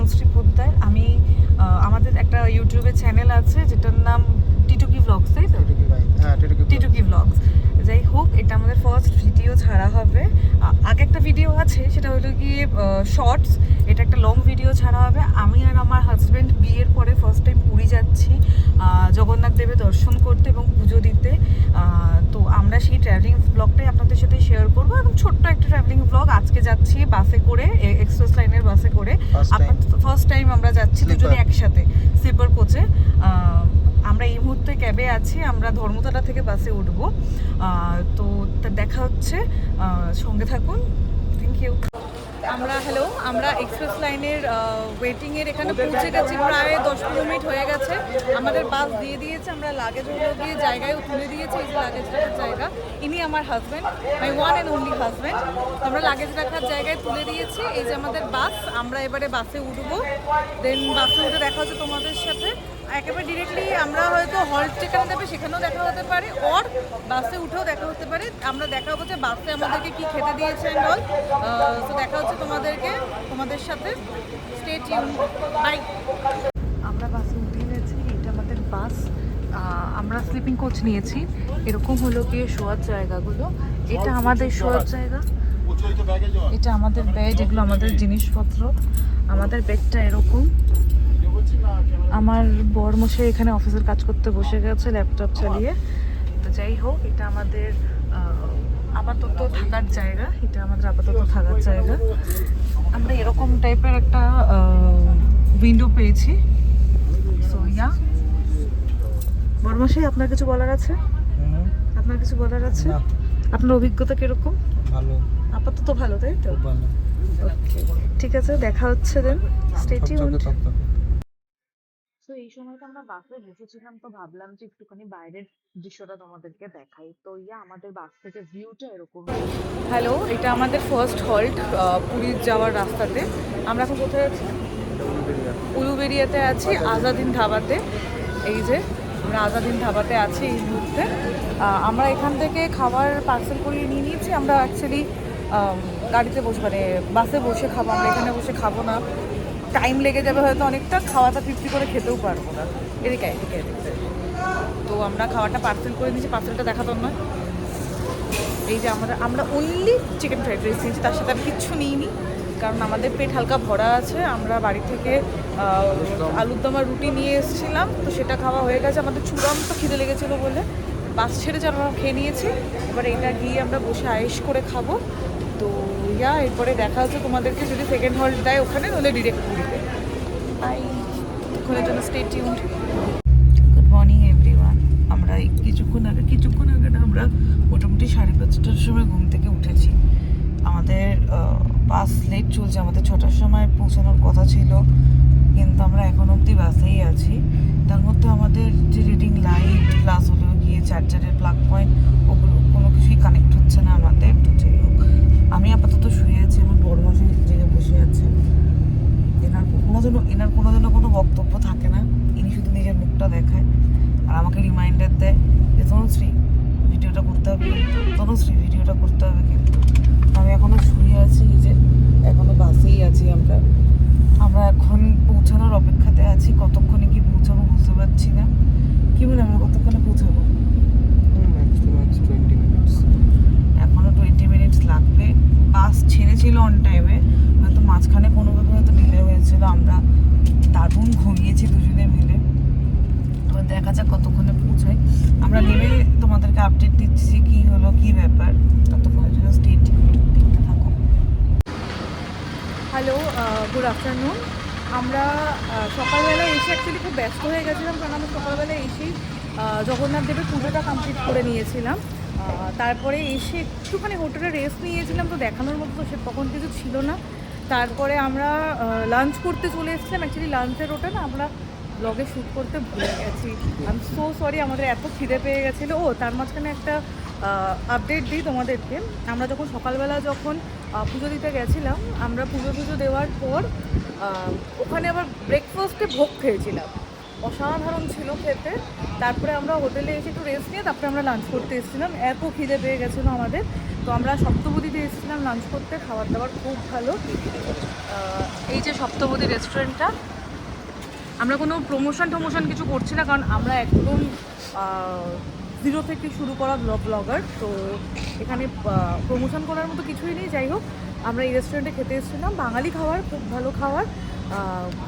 তনুশ্রী পোদ্দার। আমি আমাদের একটা ইউটিউবে চ্যানেল আছে যেটার নাম টিটুকি ব্লগস, তাই তো? টিটুকি ব্লগস। যাই হোক, এটা আমাদের ফার্স্ট ভিডিও ছাড়া হবে। আগে একটা ভিডিও আছে, সেটা হলো গিয়ে শর্টস। এটা একটা লং ভিডিও ছাড়া হবে। আমি আর আমার হাজব্যান্ড বিয়ের পরে ফার্স্ট টাইম পুরী যাচ্ছি জগন্নাথ দেবের দর্শন করতে এবং পুজো দিতে। তো আমরা সেই ট্রাভেলিং ব্লগটাই আপনাদের সাথে শেয়ার করবো। একদম ছোট্ট একটা ট্রাভেলিং ব্লগ। আজকে যাচ্ছি বাসে করে, এক্সপ্রেস লাইনের বাসে করে। ফার্স্ট টাইম আমরা যাচ্ছি দুজনে একসাথে স্লিপার কোচে। আমরা এই মুহূর্তে ক্যাবে আছি, আমরা ধর্মতলা থেকে বাসে উঠবো। তো দেখা হচ্ছে, সঙ্গে থাকুন। Thank you. আমরা এক্সপ্রেস লাইনের ওয়েটিংয়ের এখানে পৌঁছে গেছি। প্রায় 10-15 মিনিট হয়ে গেছে। আমাদের বাস দিয়ে দিয়েছে, আমরা লাগেজ গিয়ে জায়গায় তুলে দিয়েছি। এই যে লাগেজ রাখার জায়গা, ইনি আমার husband, my one and only husband. আমরা লাগেজ রাখার জায়গায় তুলে দিয়েছি। এই যে আমাদের বাস, আমরা এবারে বাসে উঠবো। দেন বাসে উঠে দেখা হচ্ছে তোমাদের সাথে। একেবারে ডিরেক্টলি আমরা হয়তো হল্ট যেখানে দেবে সেখানেও দেখা হতে পারে, ওর বাসে উঠেও দেখা হতে পারে। আমরা দেখা হচ্ছে বাসে আমাদেরকে কি খেতে দিয়েছে বল। তো দেখা হচ্ছে তোমাদের সাথে। Stay tune, bye. আমরা বাসে উঠে গেছি, এটা আমাদের বাস। আমরা স্লিপিং কোচ নিয়েছি। এরকম হলো গিয়ে শোয়ার জায়গাগুলো। এটা আমাদের শোয়ার জায়গা, এটা আমাদের বেড, এগুলো আমাদের জিনিসপত্র। আমাদের বেডটা এরকম। আমার বরমশাই এখানে অফিসের কাজ করতে বসে গেছে ল্যাপটপ চালিয়ে। তো যাই হোক, এটা আমাদের আপাতত থাকার জায়গা। আমরা এরকম টাইপের একটা উইন্ডো পেয়েছি। সো ইয়া, বরমশাই আপনার কিছু বলার আছে? আপনার অভিজ্ঞতা কিরকম? ভালো, আপাতত ভালো, তাই তো? ভালো। ওকে, ঠিক আছে, দেখা হচ্ছে দেন। Stay tuned. তো এই সময়টা আমরা বাসে বসেছিলাম, তো ভাবলাম যে একটুখানি বাইরের দৃশ্যটা তোমাদেরকে দেখাই। তো আমাদের বাস থেকে ভিউটা এরকম। হ্যালো, এটা আমাদের ফার্স্ট হল্ট পুরী যাওয়ার রাস্তাতে। আমরা এখন কোথায় আছি? উলুবেড়িয়াতে আছি, আজাদিন ধাবাতে। এই যে আমরা আজাদিন ধাবাতে আছি এই মুহূর্তে। আমরা এখান থেকে খাবার পার্সেল করিয়ে নিয়ে নিয়েছি। আমরা অ্যাকচুয়ালি গাড়িতে বসে, মানে বাসে বসে খাবো। আমরা এখানে বসে খাবো না, টাইম লেগে যাবে হয়তো অনেকটা। খাওয়াটা তৃপ্তি করে খেতেও পারবো না। এদিকে তো আমরা খাওয়াটা পার্সেল করে নিয়েছি। পার্সেলটা দেখাতাম নয়। এই যে আমরা অনলি চিকেন ফ্রাইড রাইস নিয়েছি, তার সাথে আমি কিচ্ছু নিইনি, কারণ আমাদের পেট হালকা ভরা আছে। আমরা বাড়ি থেকে আলুর দম আর রুটি নিয়ে এসেছিলাম, তো সেটা খাওয়া হয়ে গেছে। আমাদের চূড়ান্ত খিদে লেগেছিলো বলে বাস ছেড়ে আমরা খেয়ে নিয়েছি। এবার এটা গিয়ে আমরা বসে আয়েশ করে খাবো। তো এরপরে দেখা হচ্ছে তোমাদেরকে, যদি সেকেন্ড হল্ট দেয় ওখানে, নইলে ডিরেক্ট পুরীতে। বাই, ওখানের জন্য stay tuned. Good morning everyone. আমরা এই কিছুক্ষণ আগে আমরা মোটামুটি 5:30টার সময় ঘুম থেকে উঠেছি। আমাদের বাস লেট চলছে, আমাদের 6টার সময় পৌঁছানোর কথা ছিল, কিন্তু আমরা এখন অবধি বাসেই আছি। তার মধ্যে আমাদের যে রিডিং লাইট প্লাস হলো গিয়ে চার্জারের প্লাগ পয়েন্ট, ওগুলো কোনো কিছুই কানেক্ট হচ্ছে না আমাদের। তো যাই হোক, আমি আপাতত শুয়ে আছি, আমার বড়মাসি জেগে বসে আছে। এনার কোনো বক্তব্য থাকে না, ইনি শুধু নিজের মুখটা দেখায় আর আমাকে রিমাইন্ডার দেয় যে তনুশ্রী ভিডিওটা করতে হবে কিন্তু আমি এখনও শুয়ে আছি। যে এখনো বাসেই আছি আমরা এখন পৌঁছানোর অপেক্ষাতে আছি। কতক্ষণে কি পৌঁছাবো বুঝতে পারছি না। কি বলে আমরা কতক্ষণে পৌঁছাবো? এখনো 20 মিনিটস লাগবে। বাস ছেড়েছিল অন টাইমে, হয়তো মাঝখানে কোনোভাবে হয়তো ডিলে হয়েছিল। আমরা দারুণ ঘুমিয়েছি দুজনে মিলে। তো দেখা যাক কতক্ষণে পৌঁছাই। আমরা নেমে তোমাদেরকে আপডেট দিচ্ছি কি হলো, কি ব্যাপার। ততক্ষণের জন্য স্টে টিউনড, দেখতে থাকো। Hello, good afternoon. আমরা সকালবেলা এসে অ্যাকচুয়ালি খুব ব্যস্ত হয়ে গেছিলাম, কারণ আমরা সকালবেলা এসেই জগন্নাথ দেবের পুজোটা কমপ্লিট করে নিয়েছিলাম। তারপরে এসে একটুখানি হোটেলে রেস্ট নিয়েছিলাম, তো দেখানোর মতো তো সে তখন কিছু ছিল না। তারপরে আমরা লাঞ্চ করতে চলে এসেছিলাম। অ্যাকচুয়ালি লাঞ্চের ওটা না আমরা ব্লগে শ্যুট করতে ভুলে গেছি। আই এম সো সরি, আমাদের এত খিদে পেয়ে গেছিলো। তার মাঝখানে একটা আপডেট দিই তোমাদেরকে। আমরা সকালবেলা যখন পুজো দিতে গেছিলাম, আমরা পুজো দেওয়ার পর ওখানে আবার ব্রেকফাস্টে ভোগ খেয়েছিলাম। অসাধারণ ছিল খেতে। তারপরে আমরা হোটেলে এসে একটু রেস্ট নিয়ে তারপরে আমরা লাঞ্চ করতে এসেছিলাম। এত খিদে পেয়ে গেছিলো আমাদের। তো আমরা সপ্তপদীতে এসেছিলাম লাঞ্চ করতে, খাবার দাবার খুব ভালো। এই যে সপ্তপদী রেস্টুরেন্টটা, আমরা কোনো প্রমোশন কিছু করছি না, কারণ আমরা একদম জিরো থেকে শুরু করা ব্লগার, তো এখানে প্রমোশন করার মতো কিছুই নেই। যাই হোক, আমরা এই রেস্টুরেন্টে খেতে এসেছিলাম, বাঙালি খাবার, খুব ভালো খাবার।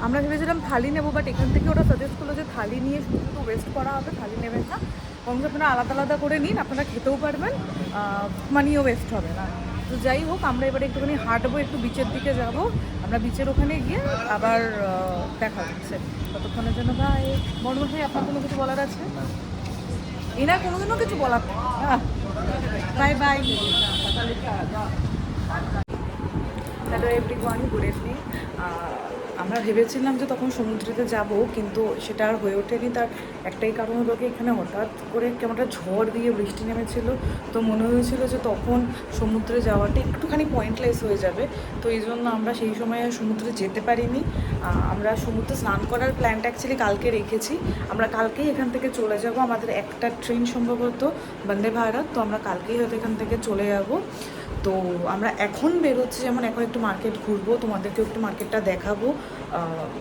আমরা ভেবেছিলাম থালি নেবো, বাট এখান থেকে ওরা সাজেস্ট করলো যে থালি নিয়ে শুধু ওয়েস্ট করা হবে, থালি নেবেন না, কমসে আপনারা আলাদা আলাদা করে নিন, আপনারা খেতেও পারবেন, মানিও ওয়েস্ট হবে না। তো যাই হোক, আমরা এবারে একটুখানি হাঁটবো, একটু বিচের দিকে যাব। আমরা বিচের ওখানে গিয়ে আবার দেখা হচ্ছে। ততক্ষণের জন্য ভাই। বড়মশাই, আপনার কোনো কিছু বলার আছে? এনার কোনোদিনও কিছু বলার bye bye. Hello everyone, good evening. আমরা ভেবেছিলাম যে তখন সমুদ্রেতে যাব, কিন্তু সেটা আর হয়ে ওঠেনি। তার একটাই কারণ হলো কি, এখানে হঠাৎ করে কেমন একটা ঝড় দিয়ে বৃষ্টি নেমেছিল, তো মনে হয়েছিল যে তখন সমুদ্রে যাওয়াটা একটুখানি পয়েন্টলেস হয়ে যাবে। তো এই জন্য আমরা সেই সময় সমুদ্রে যেতে পারিনি। আমরা সমুদ্রে স্নান করার প্ল্যানটা অ্যাকচুয়ালি কালকে রেখেছি। আমরা কালকেই এখান থেকে চলে যাব, আমাদের একটা ট্রেন সম্ভবত বন্দে ভারত, তো আমরা কালকেই হয়তো এখান থেকে চলে যাব। তো আমরা এখন বেরোচ্ছি, যেমন এখন একটু মার্কেট ঘুরবো, তোমাদেরকেও একটু মার্কেটটা দেখাবো।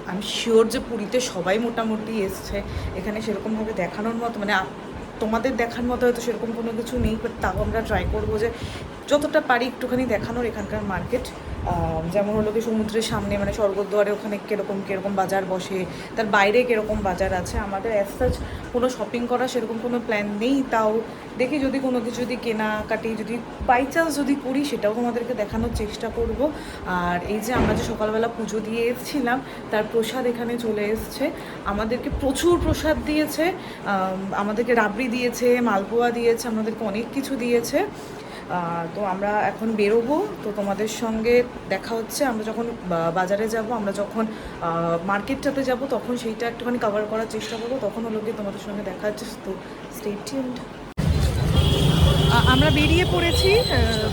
আমি শিওর যে পুরীতে সবাই মোটামুটি এসছে, এখানে সেরকমভাবে দেখানোর মতো, মানে তোমাদের দেখার মতো হয়তো সেরকম কোনো কিছু নেই, বাট তাও আমরা ট্রাই করবো যে যতটা পারি একটুখানি দেখানোর এখানকার মার্কেট। যেমন হলো কি, সমুদ্রের সামনে মানে স্বর্গদ্বারে ওখানে কীরকম বাজার বসে, তার বাইরে কীরকম বাজার আছে। আমাদের অ্যাজ সাচ কোনো শপিং করা সেরকম কোনো প্ল্যান নেই, তাও দেখি যদি কোনো কিছু যদি কেনাকাটি যদি বাই চান্স যদি করি, সেটাও তোমাদেরকে দেখানোর চেষ্টা করব। আর এই যে আমরা যে সকালবেলা পুজো দিয়ে এসেছিলাম, তার প্রসাদ এখানে চলে এসছে। আমাদেরকে প্রচুর প্রসাদ দিয়েছে, আমাদেরকে রাবড়ি দিয়েছে, মালপোয়া দিয়েছে, আমাদেরকে অনেক কিছু দিয়েছে। তো আমরা এখন বেরোবো, তো তোমাদের সঙ্গে দেখা হচ্ছে আমরা যখন বাজারে যাব, আমরা যখন মার্কেটটাতে যাব, তখন সেইটা একটুখানি কভার করার চেষ্টা করবো। তখন হলো গিয়ে তোমাদের সঙ্গে দেখা হচ্ছে, তো স্টে টিউনড। আমরা বেরিয়ে পড়েছি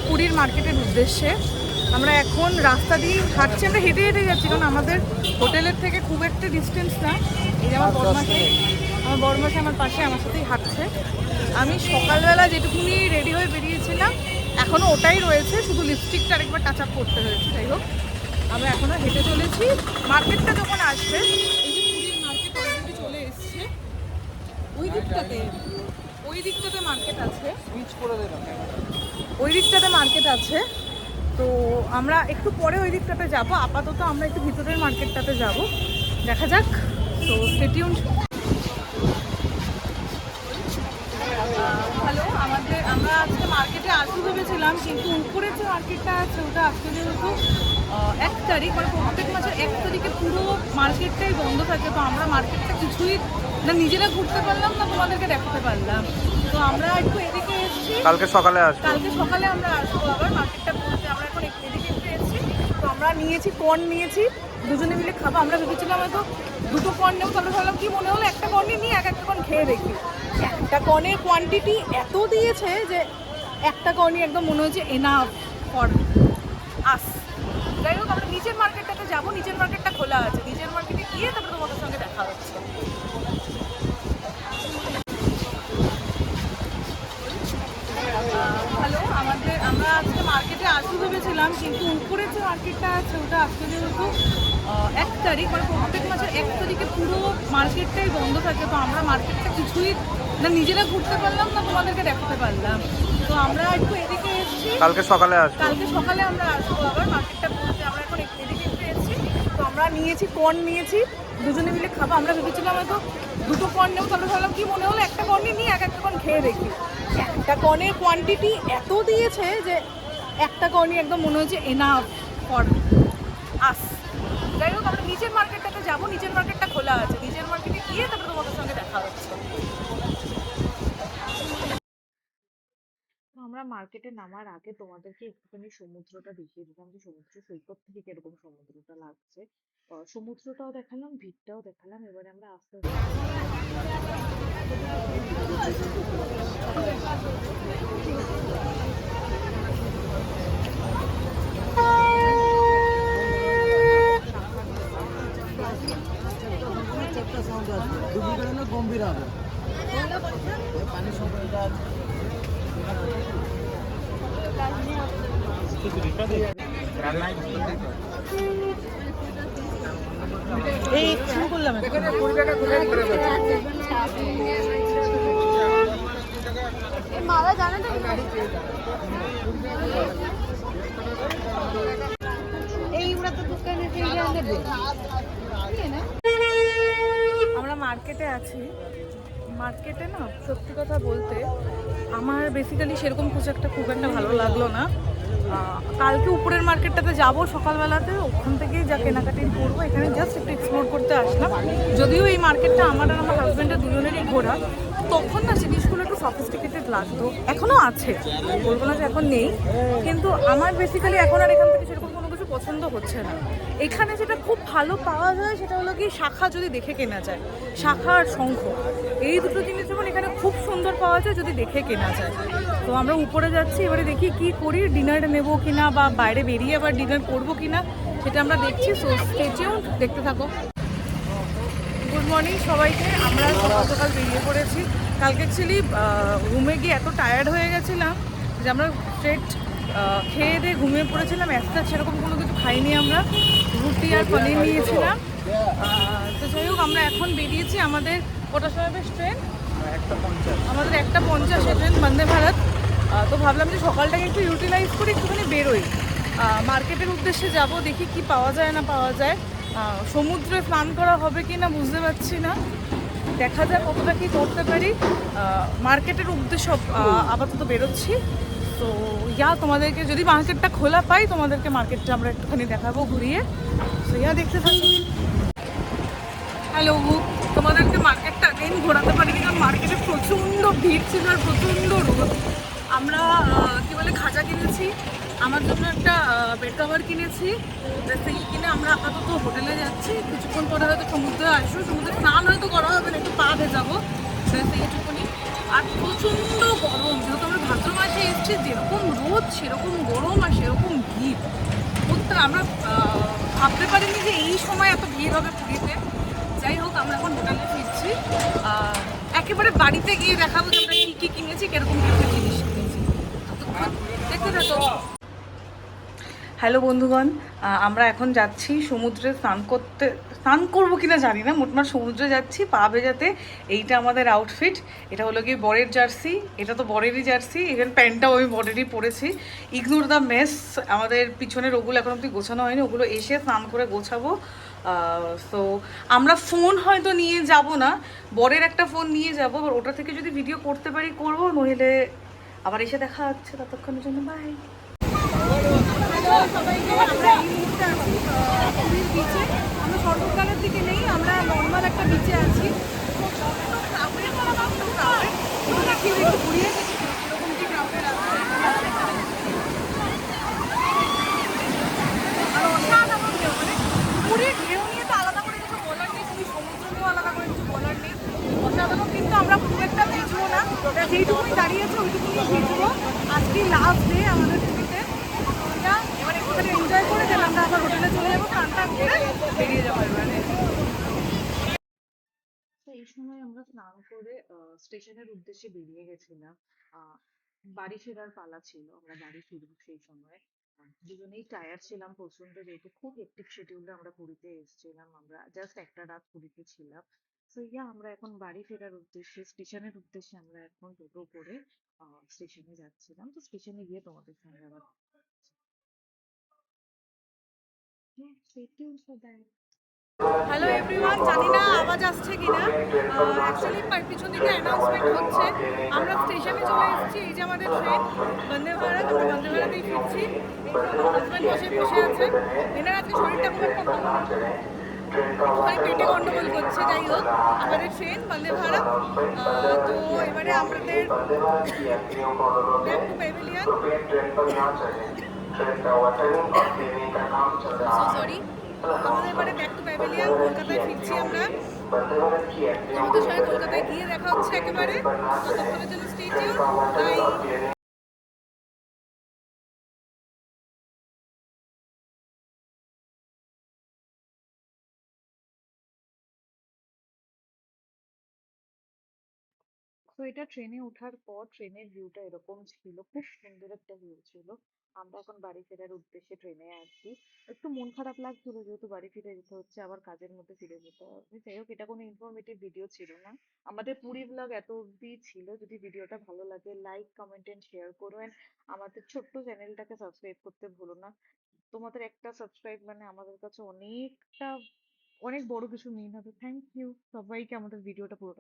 পুরীর মার্কেটের উদ্দেশ্যে। আমরা এখন রাস্তা দিয়ে হাঁটছি, আমরা হেঁটে হেঁটে যাচ্ছি, কারণ আমাদের হোটেলের থেকে খুব একটা ডিস্টেন্স না। এই যে আমার বড়মাসে আমার পাশে আমার সাথেই হাঁটছে। আমি সকালবেলা যেটুকুনি রেডি হয়ে বেরিয়েছিলাম, এখনও ওটাই রয়েছে, শুধু লিপস্টিকটা আরেকবার টাচ আপ করতে হয়েছে। যাই হোক, আমরা এখনও হেঁটে চলেছি। মার্কেটটা যখন আসবে, এই যে পুরীর মার্কেট অলরেডি চলে এসছে, ওই দিকটাতে মার্কেট আছে, ওই দিকটাতে মার্কেট আছে। তো আমরা একটু পরে ওই দিকটাতে যাব, আপাতত আমরা একটু ভিতরের মার্কেটটাতে যাব, দেখা যাক। তো স্টে টিউনড। হ্যালো, আমরা আজকে মার্কেটে আসতে ভেবেছিলাম, কিন্তু উপরের যে মার্কেটটা আছে ওটা আজকে যেহেতু 1 তারিখ, মানে প্রত্যেক মাসের 1 তারিখে পুরো মার্কেটটাই বন্ধ থাকে। তো আমরা মার্কেটটা কিছুই না নিজেরা ঘুরতে পারলাম না, তোমাদেরকে দেখাতে পারলাম। তো আমরা একটু এদিকে এসেছি, কালকে সকালে আমরা আসবো আবার মার্কেটটা ঘুরতে। আমরা এখন এদিকে একটু এসেছি, তো আমরা নিয়েছি কর্ন, নিয়েছি দুজনে মিলে খাবো। আমরা ভেবেছিলাম হয়তো 2টো কর্ন নেবো, তাহলে ভাবলাম কি মনে হলো একটা কর্নই নিয়ে একটা কর্ন খেয়ে দেখি। একটা কর্নের কোয়ান্টিটি এত দিয়েছে যে একটা কর্নই একদম মনে হচ্ছে এনাফ ফর আস। যাই হোক, আমরা নিচের মার্কেটটাতে যাবো, নিচের মার্কেটটা খোলা আছে, নিচের মার্কেটে গিয়ে তারপরে তোমাদের সঙ্গে দেখা হচ্ছে। হ্যালো, আমরা আজকে মার্কেটে আসতে ভেবেছিলাম, কিন্তু উপরের যে মার্কেটটা আছে ওটা আজকে যেহেতু 1 তারিখ, মানে প্রত্যেক মাসের 1 তারিখে পুরো মার্কেটটাই বন্ধ থাকে। তো আমরা মার্কেটটা কিছুই না নিজেরা ঘুরতে পারলাম না, তোমাদেরকে দেখাতে পারলাম। তো আমরা একটু এদিকে এসেছি, কালকে সকালে আমরা আসবো আবার মার্কেটটা ঘুরতে। আমরা এখন এদিকে একটু এসেছি, তো আমরা নিয়েছি কর্ন, নিয়েছি দুজনে মিলে খাবো। আমরা ভেবেছিলাম হয়তো 2টো কর্ন নেবো, তাহলে ভাবলাম কি মনে হলো একটা কর্নই নিয়ে একটা কর্ন খেয়ে দেখি। একটা কর্নের কোয়ান্টিটি এত দিয়েছে যে একটা কর্নই একদম মনে হচ্ছে এনাফ ফর আস। যাই হোক, আমরা নিচের মার্কেটটাতে যাবো, নিচের মার্কেটটা খোলা আছে, নিচের মার্কেটে গিয়ে তারপরে তোমাদের সঙ্গে দেখা হচ্ছে। আমরা মার্কেটে নামার আগে তোমাদেরকে একটুখানি সমুদ্রটা দেখিয়ে দিলাম, যে সমুদ্র সৈকত থেকে কিরকম সমুদ্রটা লাগছে। সমুদ্রটাও দেখালাম, ভিড়টাও দেখালাম। এবারে আমরা আস্তে গম্ভীর হবে পানি এই শুরু করলাম মালা জানে তো এইগুলা তো দোকানে নেবে আমরা মার্কেটে আছি। মার্কেটে না সত্যি কথা বলতে আমার বেসিক্যালি সেরকম কিছু একটা খুব একটা ভালো লাগলো না। কালকে উপরের মার্কেটটাতে যাব সকালবেলাতে, ওখান থেকেই যা কেনাকাটি করবো। এখানে জাস্ট একটু এক্সপ্লোর করতে আসলাম। যদিও এই মার্কেটটা আমার আর আমার হাজব্যান্ডের দুজনেরই ঘোরা, তখন না জিনিসগুলো একটু সফিস্টিকেটেড লাগতো। এখনও আছে, বলবো না যে এখন নেই, কিন্তু আমার বেসিক্যালি এখন আর এখান থেকে সেরকম কোনো কিছু পছন্দ হচ্ছে না। এখানে যেটা খুব ভালো পাওয়া যায় সেটা হলো কি শাখা, যদি দেখে কেনা যায়, শাখা আর শঙ্খ, এই দুটো জিনিস যেমন এখানে খুব সুন্দর পাওয়া যায় যদি দেখে কেনা যায়। তো আমরা উপরে যাচ্ছি, এবারে দেখি কি করি, ডিনার নেবো কিনা বা বাইরে বেরিয়ে আবার ডিনার করবো কিনা সেটা আমরা দেখছি। সো স্টে টিউনড, দেখতে থাকো। গুড মর্নিং সবাইকে। আমরা সকাল সকাল বেরিয়ে পড়েছি। কালকে অ্যাকচুয়ালি রুমে গিয়ে এত টায়ার্ড হয়ে গেছিলাম যে আমরা স্ট্রেট খেয়ে দিয়ে ঘুমিয়ে পড়েছিলাম। একটা সেরকম কোনো কিছু খাইনি আমরা, রুটি আর পনির নিয়েছিলাম। তো যাই হোক, আমরা এখন বেরিয়েছি। আমাদের কটার সময় বেশ ট্রেন? আমাদের 1:50 ট্রেন, বন্দে ভারত। তো ভাবলাম যে সকালটাকে একটু ইউটিলাইজ করে একটুখানি বেরোই, মার্কেটের উদ্দেশ্যে যাব, দেখি কি পাওয়া যায় না পাওয়া যায়। সমুদ্রে স্নান করা হবে কি না বুঝতে পারছি না, দেখা যায় কতটা কি করতে পারি। মার্কেটের উদ্দেশ্য আপাতত বেরোচ্ছি। তো তোমাদেরকে যদি মার্কেটটা খোলা পাই, তোমাদেরকে মার্কেটটা আমরা একটুখানি দেখাবো ঘুরিয়ে। তো দেখতে থাকি। হ্যালো, তোমাদেরকে মার্কেটটা আগেই ঘোরাতে পারি, কারণ মার্কেটে প্রচণ্ড ভিড় ছিল আর প্রচণ্ড রোদ। আমরা কি বলে খাজা কিনেছি, আমার জন্য একটা বেড কভার কিনেছি। সেই কিনে আমরা আপাতত হোটেলে যাচ্ছি। কিছুক্ষণ পরে হয়তো সমুদ্রে আসবো, সমুদ্রে স্নান হয়তো করা হবে না, একটু পা ভেজাবো, সেইটুকুনি। আর প্রচণ্ড গরম, যেহেতু আমরা ভাদ্র মাসে এসেছি, যেরকম রোদ সেরকম গরম আর সেরকম ভিড়। প্রত্যেক আমরা ভাবতে পারিনি যে এই সময় এত ভিড় হবে পুরীতে। যাই হোক, আমরা এখন হোটেলে ফিরছি। একেবারে বাড়িতে গিয়ে দেখাবো যে আমরা কী কী কিনেছি, কিরকম কিরকম জিনিস কিনেছি। দেখতে থাকো। হ্যালো বন্ধুগণ, আমরা এখন যাচ্ছি সমুদ্রে স্নান করতে। স্নান করবো কিনা জানি না, মোটমাট সমুদ্রে যাচ্ছি পা ভেজাতে। এইটা আমাদের আউটফিট। এটা হলো কি বরের জার্সি, এটা তো বরেরই জার্সি, এখানে প্যান্টটাও আমি বরেরই পরেছি। ইগনোর দ্য মেস, আমাদের পিছনের ওগুলো এখন অব্দি গোছানো হয়নি, ওগুলো এসে স্নান করে গোছাবো। সো আমরা ফোন হয়তো নিয়ে যাব না, বরের একটা ফোন নিয়ে যাবো, ওটা থেকে যদি ভিডিও করতে পারি করবো, নইলে আবার এসে দেখা হচ্ছে। ততক্ষণের জন্য বাই। সবাইকে, আমরা এই মুহূর্তে আছি পুরীর বিচে। আমরা সর্বকালের দিকে নেই, আমরা নর্মাল একটা বিচে আছি। দেখিয়ে একটু ঘুরিয়ে এরকম কি ক্রাউডের আছে। আর অসাধারণ ঢেউ, মানে পুরীর ঢেউ নিয়ে তো আলাদা করে কিছু বলার নেই, তুমি সমুদ্র নিয়েও আলাদা করে কিছু বলার নেই। অসাধারণ, কিন্তু আমরা খুব একটা ভিজবো না, যেইটুকুনি দাঁড়িয়েছে ওইটুকুনি ভিজবো। আজকে লাস্ট ডে আমাদের পুরীতে। এবার একটুখানি এনজয় করে দিলাম, আমরা আবার হোটেলে চলে যাবো, স্নান টান করে বেরিয়ে যাবো এবারে। তো এই সময় আমরা স্নান করে স্টেশনের উদ্দেশ্যে বেরিয়ে গেছিলাম। বাড়ি ফেরার পালা ছিল, আমরা বাড়ি ফিরবো সেই সময়। দুজনেই টায়ার্ড ছিলাম প্রচন্ড, যেহেতু খুব হেক্টিক শিডিউলে আমরা পুরীতে এসেছিলাম। আমরা জাস্ট একটা রাত পুরীতে ছিলাম। তো আমরা এখন বাড়ি ফেরার উদ্দেশ্যে, স্টেশনের উদ্দেশ্যে আমরা এখন টোটো করে স্টেশনে যাচ্ছিলাম। তো স্টেশনে গিয়ে তোমাদের সঙ্গে আবার হ্যালো এভরিওয়ান, জানি না আওয়াজ আসছে কিনা। অ্যাকচুয়ালি পিছন দিকে অ্যানাউন্সমেন্ট হচ্ছে। আমরা স্টেশনে চলে এসেছি, এই যে আমাদের ট্রেন বন্দে ভারত, আমরা বন্দে ভারতেই ফিরছি। হাজব্যান্ড বসে আছে, এনার আজকে শরীরটা খুব একটা ভালো না, একটুখানি পেটে গন্ডগোল করছে। যাই হোক, আমাদের ট্রেন বন্দে ভারত। তো এবারে আমাদের back to pavilion. So sorry, আমাদের এবারে ব্যাক টু প্যাভিলিয়ন, কলকাতায় ফিরছি আমরা। তোমাদের সঙ্গে কলকাতায় গিয়ে দেখা হচ্ছে একেবারে। ততক্ষণের জন্য স্টে টিউন, বাই। তো এটা ট্রেনে ওঠার পর ট্রেনের ভিউটা এরকম ছিল, খুব সুন্দর একটা ভিউ ছিল। আমরা এখন বাড়ি ফেরার উদ্দেশ্যে ট্রেনে আছি। একটু মন খারাপ লাগছিল যেহেতু বাড়ি ফিরে যেতে হচ্ছে, আবার কাজের মধ্যে ফিরে যেতে হবে। যাই হোক, এটা কোনো ইনফরমেটিভ ভিডিও ছিল না। আমাদের পুরী ব্লগ এত অব্দি ছিল। যদি ভিডিওটা ভালো লাগে, লাইক, কমেন্ট এন্ড শেয়ার করো, and আমাদের ছোট্ট চ্যানেলটাকে সাবস্ক্রাইব করতে ভুলো না। তোমাদের একটা সাবস্ক্রাইব মানে আমাদের কাছে অনেকটা, অনেক বড় কিছু মিন হবে। থ্যাংক ইউ সবাইকে আমাদের ভিডিওটা পুরো